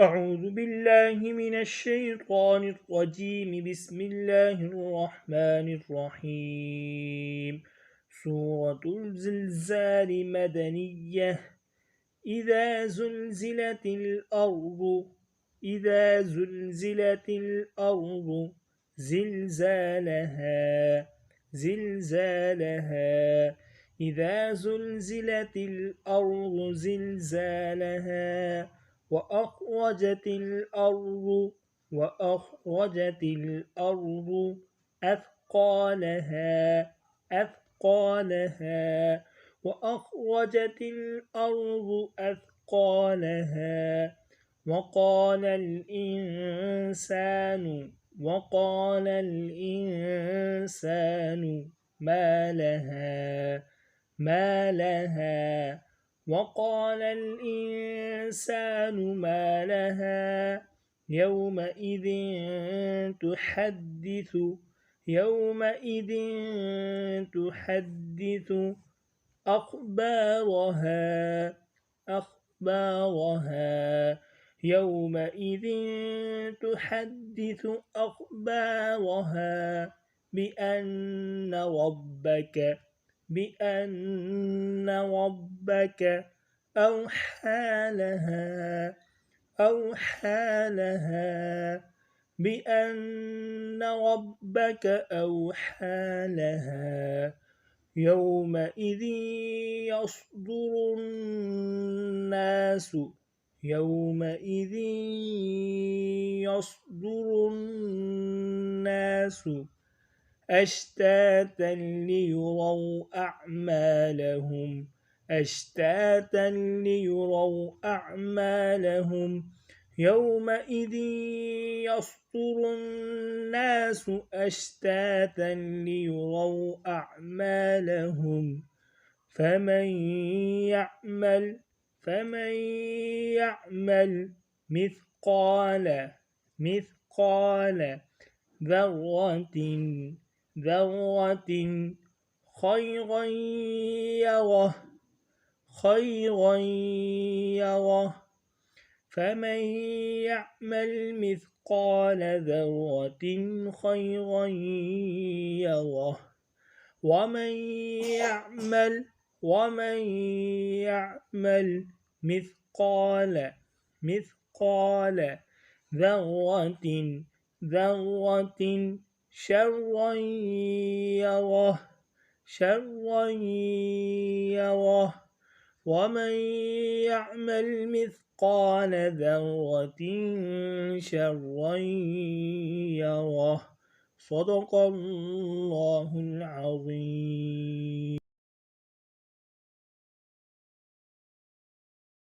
أعوذ بالله من الشيطان الرجيم بسم الله الرحمن الرحيم سورة الزلزال مدنية إذا زلزلت الأرض زلزالها إذا زلزلت الأرض زلزالها وأخرجت الأرض أثقالها وأخرجت الأرض أثقالها وقال الإنسان ما لها يومئذ تحدث أخبارها بأن ربك أوحى لها يومئذ يصدر الناس أشتاتا ليروا أعمالهم يومئذ يصدر الناس أشتاتا ليروا أعمالهم فمن يعمل مثقال ذرة خيرا يره فمن يعمل مثقال ذرة خيرا يره ومن يعمل مثقال ذرة شرا يره ومن يعمل مثقال ذرة شرا يره صدق الله العظيم.